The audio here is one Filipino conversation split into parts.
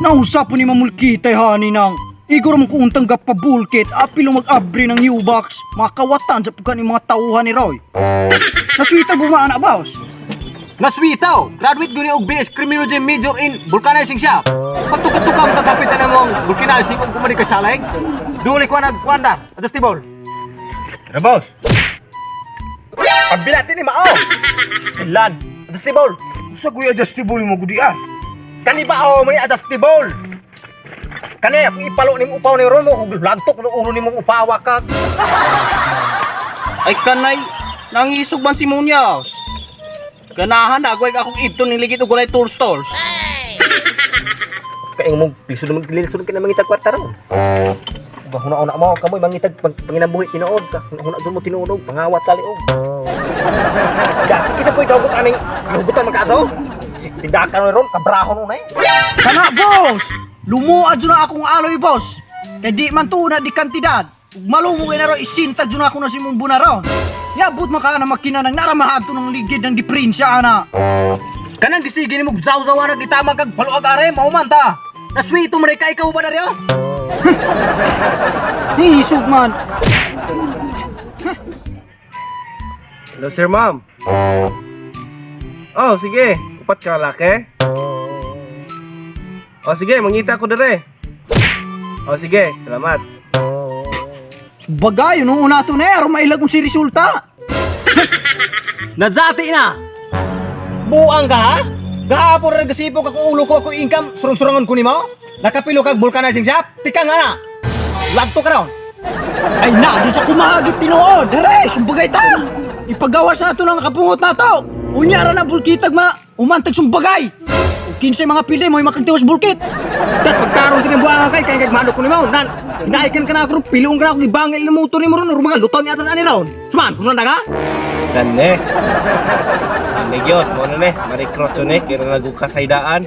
Nausap po ni Mamulkitay hani nang igor mong kuuntang gapabulkit apilo mag-abri ng U-box mga kawatan sa pagkan mga tauhan ni Roy. Naswita bumaan na boss. Naswitaw! Graduate guni og BS Criminology major in vulcanizing shop. Pagtukat-tukam kagapitan na mong vulcanizing kung kumari ka saling. Duli ko nagkwanda, adjustable. Ano, boss? Ang bilati ni Mao! Ilan? Adjustable! Sa kuya adjustable mo gudian? Kani ba ako may adjustable? Kani akong ipalo ni upaw ni Ron mo kung lagtok ng ulo ni mong upawa ka. Ay kanay, nangisog man si Munyas. Ganahan na, agwag akong ito niligit o gulay tour stores. Kaya mong piso naman kililsunod ka na mangitag kwarta ron. Huna-una mo, kamoy mangitag panginabuhi tinood ka. Huna-una doon mo tinunog, pangawat kaliog. Dati kisa po itawagot aning hinugutan magkaso. Tindakan mo ron, kabrahon mo na eh. Kana boss! Lumuad dyan na akong aloy boss. Kaya di man to na di kantidad. Malumugay na ro isintag dyan ako na si mong bunaron. Yabot maka na makina ng naramahan to ng ligid ng diprinsya ana. Kanang gisigi ni mo zawzawa na kita magkagpaluag are, maumanta. Naswito mo rin ka ikaw ba na rin? Hisog man. Hello, sir, ma'am. Oh, sige. Upat ka laki. Oh, sige. Mangita ko dere. Oh, sige. Salamat. Bagay, nung una to na aron mailag kung si resulta. Nadzati na! Buang ka ha? Gahapon rin gasipog ako ulo ko ako income, surung-surungan ko ni mo? Nakapilo kag vulcanizing shop? Tika nga na! Lagto ka ron! Ay na, di siya kumahagit tinuod. Dere, sumbagay ta. Ipagawas na ito ng kapungot na to. Unyara na bulkitag umantag sumbagay. O kinsay mga pili mo yung makagtiwas bulkit. Dat pagkaroon din ang buang kay kaya manok ko ni mo. Nan, hinaikan ka na ako, pilong ka na ako, ibangil na motor ni mo ron, mga luton niya atan ani ron. Suman, kusunan ka? Dane. Ano yun? Muna ne. Maricross yun eh. Kira nagkasaydaan.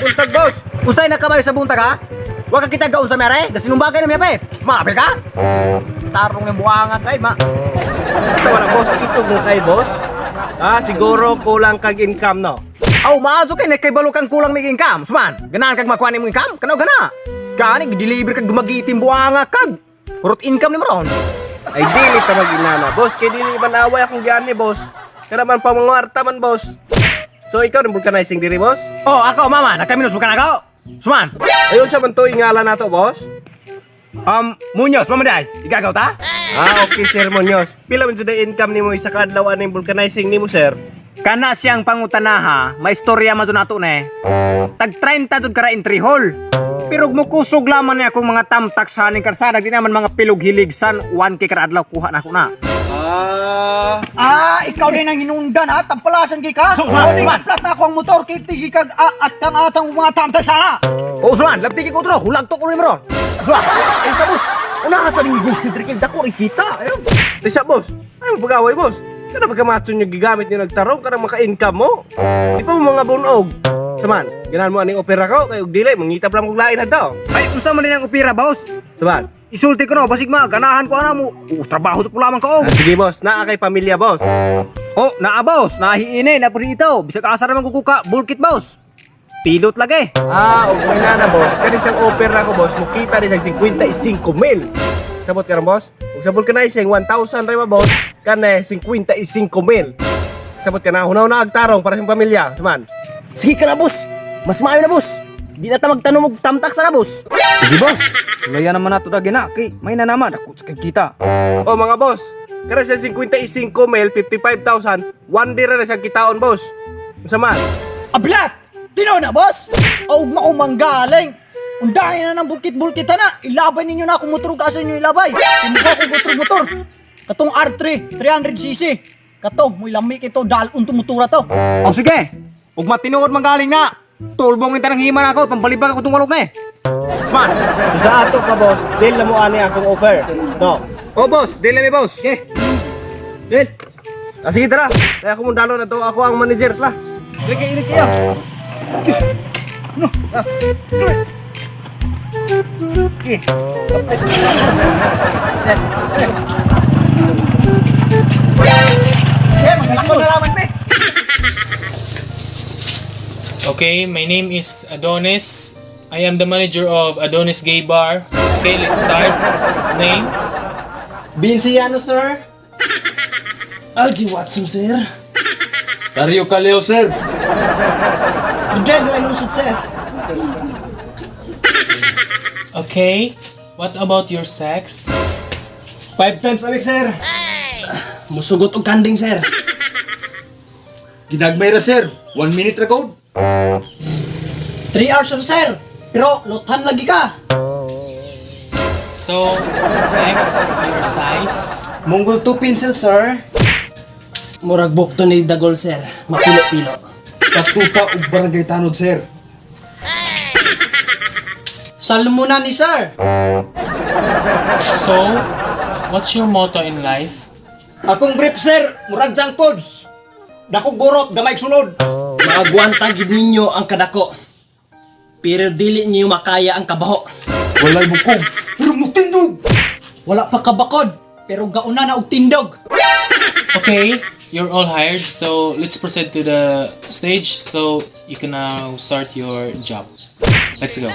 Buntag boss! Usay na kamay sa buntag ha? Huwag ka kita gaon sa mere, dasinumbagay na miyapit. Maapil ka? Tarong ng buwangan kay ma. Sa wala, boss. Isog mo kay, boss. Siguro kulang kag income, no? Aw, maazo kay kay balo kang kulang mig income. Suman, ganahan kag makuha nimo income? Kanaw gana. Kani gi-deliver kag dumagitim buanga kag. Purot income nimo ron. Ay, dili ta mag-inana. Boss, kay dili man away akong gani, boss. Kaya man pa mga arta man, boss. So, ikaw rin vulcanizing diri, boss? Oh, ako mama, nagkaminus mo ka na ako. Suman. Ayun siya man to, ingala na to, boss. Munyos, mama day. Igagaw ta? Okay, sir Munoz. Pila man the income nimo isa ka adlaw aning vulcanizing nimo, sir? Kana siyang pangutanaha, may istorya man nato ne. Tag 30 jud kara entry hall. Pero mukusog laman niya akong mga tamtak sa aning karsada, di naman mga pilog hiligsan, 1k kada adlaw kuha na ako na. Ikaw din ang hinundan ha, tampalasan kay ka. So, Plat na ako ang motor, kay tigi kag at kang atang mga tamtag sana. Oh, Suman, labtigi ko to, hulag to ko ni mo ron. Suman, ay sa bus. Una sa ning gusto trikil dako rin kita. Ayun. Isa, boss. Ay, pag-away, boss. Kada pagkamatson nyo gigamit nyo nagtarong, kada maka-income mo. Di pa mo mga bunog. Saman, ganahan mo aning opera ko, kayo dili, mangita pa lang kong lain na to. Ay, unsa man din ang opera, boss? Saman. Isulti ko no, basig ma, ganahan ko ana mo. Trabaho sa pulaman ko. Sige, boss. Naa kay pamilya, boss. Oh, naa boss, nahiine na pud ito. Bisag asa naman kukuka, bulkit boss. Pilot lagi. Okay na, boss. Kani siyang opera ko, boss. Mukita rin siyang 55,000. Sabot ka rin, boss. Kung sa vulcanizing, 1,000 rin, boss. Kani, 55,000. Sabot ka na, hunaw na agtarong para sa pamilya. Saman. Sige ka na boss. Mas maayo na boss. Di na ta magtanong og tamtak sa na boss. Sige boss, laya naman nato dagi na, kay may na naman ako sa kita. Oh, mga boss. Kaya siya 55,000, 55,000. 1 day na siyang kitaon, boss. Saman. Ablat! Tino na boss! Aug maumanggaling! Undahin na ng bulkit-bulkita na! Ilabay ninyo na kung motor ka sa inyo ilabay! Hindi ko motor! Katong R3, 300cc! Kato, muy lamik ito, dalon to motora to! O sige. Ug matinuod manggaling na. Tulbong yung tanang himan ako, pambalibag ako itong walok na eh. Usman! So sa ato ka boss, deal na mo ani akong offer. No. Oh boss, deal na mi boss. Okay. Deal. Sige tara. Kaya ako mundalo na to, ako ang manager tla. Ini kayo. Okay, my name is Adonis. I am the manager of Adonis Gay Bar. Okay, let's start. Name? Vinciano, sir. Algie Watson, sir. Dario Caleo, sir. Rogelio Alonso, sir. Okay, what about your sex? 5 times a week, sir. Musugot og kanding, sir. Ginagmay ra, sir. 1 minute record. 3 hours, sir. Pero lothan lagi ka. So, next, your size? Mongol 2 pencil, sir. Murag bukto ni Dagol, sir. Mapilo-pilo. Patuta ug barangay tanod, sir. Salmuna ni sir. So, what's your motto in life? Akong brief sir, murag junk foods. Dako gorot, gamay sulod. Maagwanta gid ninyo ang kadako. Pero dili niyo makaya ang kabaho. Walay bukog. Pero mutindog. Wala pa kabakod, pero gauna na og tindog. Okay, you're all hired, so let's proceed to the stage so you can now start your job. Let's go.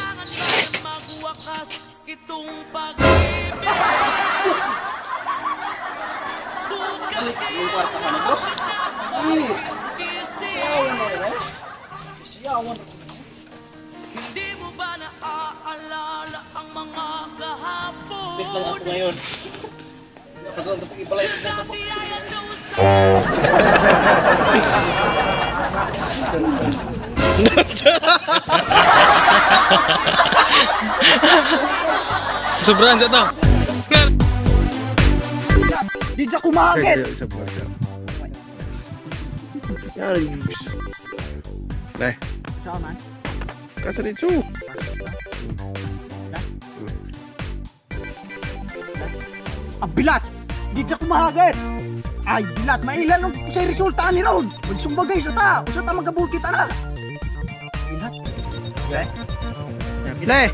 Hindi mo ba naaalala ang mga kahapon? Dati ay ano sa Sobrang to. Di siya kumahagit. Nah. Kasa dito. Ang bilat. Di siya kumahagit. Ay, bilat. Mailan nung sa resulta ni Ron. Magsumbagay sa ta. Usa ta magkabulkit ana. Bilat. Play.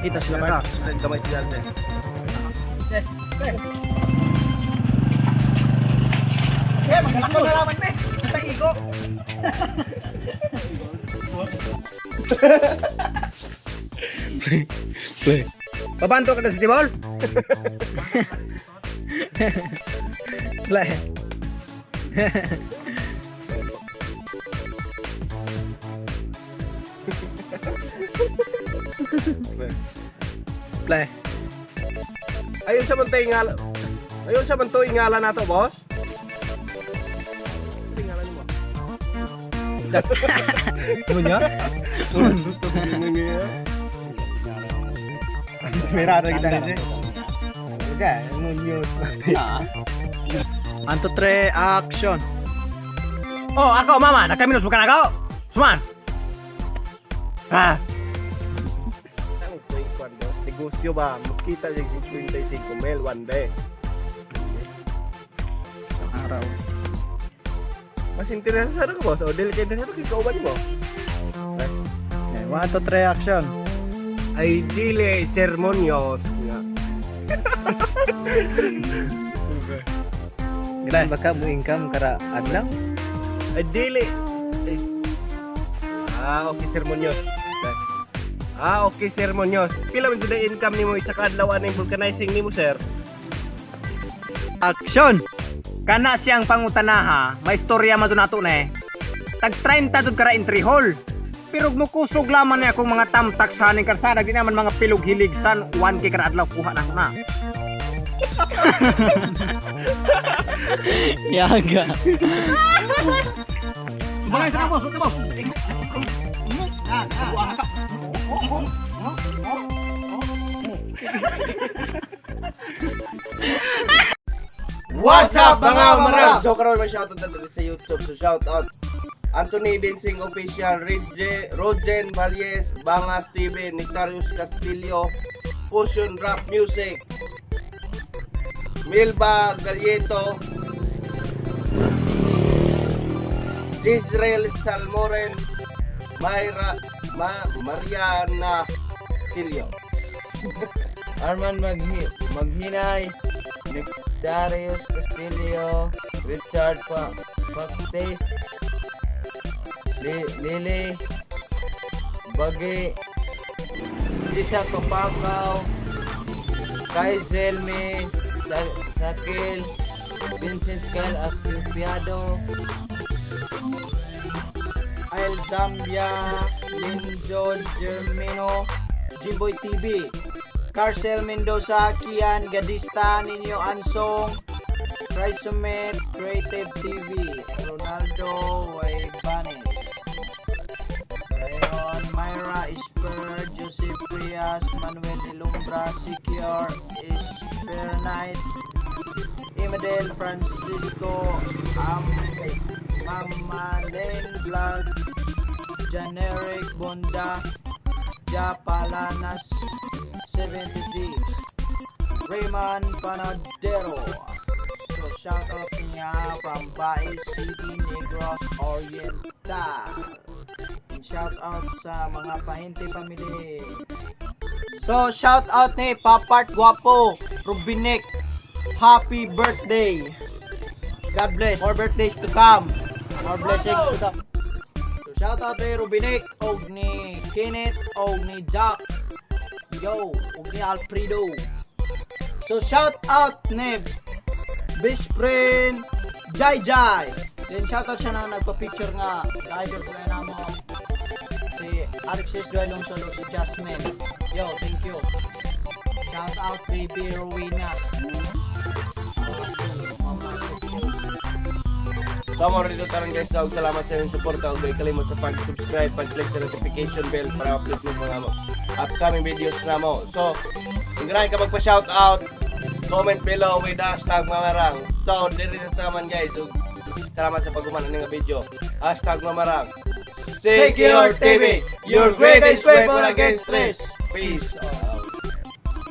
Kita sila pa. Gamay sila. Magalakaw na laman, me. Kita igo. Pabanto ka na si Tibol? Play. Play. Ayun sa bantay ngala. Ayun sa bantoy ngala nato, boss. Ngalan mo. Munya? Merada kita kasi. Okay, Munyos. Anto 3 action. Oh, ako mama, nagkaminos bukan ako. Suman. Ah, Negosyo ba? Makita yung 55 mil one day. Araw. Mas interesado ka, boss? O dili kayo interesado kay kauban mo? 1 to 3 action. Ay dili sermonyos nga. gila baka mo income kara adlaw. Ay dili. Ay. Okay sermonyos. Okay sermonyos. Pila man jud income nimo isa ka adlaw aning vulcanizing nimo, sir? Action. Kana siyang pangutanaha, may istorya man nato na eh. Tag 30 jud kara entry hall. Pero mukusog laman niya akong mga tamtak sa haning karsada, di naman mga pilog hiligsan, 1K kada adlaw kuha na ako na. Yaga. Bagay sa boss, boss. What's up mga marag? So karon may shoutout na dito sa YouTube. So shoutout Anthony Dinsing Official, Rogen Valles, Bangas TV, Nictarius Castillo, Fusion Rap Music, Milba Galleto, Gisrael Salmoren, Mariana Silio. Arman Maghinay, Darius Castillo, Richard Pactes, Lily, Bagi, Lisa Kapakaw, Kai Zelmi, Sakil, Vincent Cal Afipiado, El Zambia, Linjo Germino, Jiboy TV, Carcel Mendoza, Kian Gadista, Ninyo Ansong, Trisomet, Creative TV, Ronaldo Waybane, Rayon, Myra Esper, Joseph Prias, Manuel Ilumbra, Secure, Esper Knight, Imadel Francisco, Mamalen Vlog, Generic Bonda, Japalanas 76, Raymond Panadero. So shout out niya from Baez City, Negros Oriental. And shout out sa mga Pahinte family. So shout out ni Papart Guapo, Rubinek. Happy birthday. God bless. More birthdays to come. More blessings to come. So shout out ni Rubinek, og ni Kenneth, og ni Jack. Yo, og ni Alfredo. So shout out ni best friend Jai Jai. Then shout out siya na nagpa-picture nga. Driver ko na mo. Si Alexis Duelong Solo, si Jasmine. Yo, thank you. Shout out baby Rowena. So mo rito taron guys, salamat sa inyong suporta. Huwag kayo kalimot sa pag-subscribe, pag-click sa notification bell para upload mo mga upcoming videos na mo. So, kung ganahin ka magpa-shoutout, comment below with hashtag Mamarang. So, dito naman guys, so, salamat sa pag-umano ng video. Hashtag Mamarang. Secure TV, your greatest weapon against stress. Peace.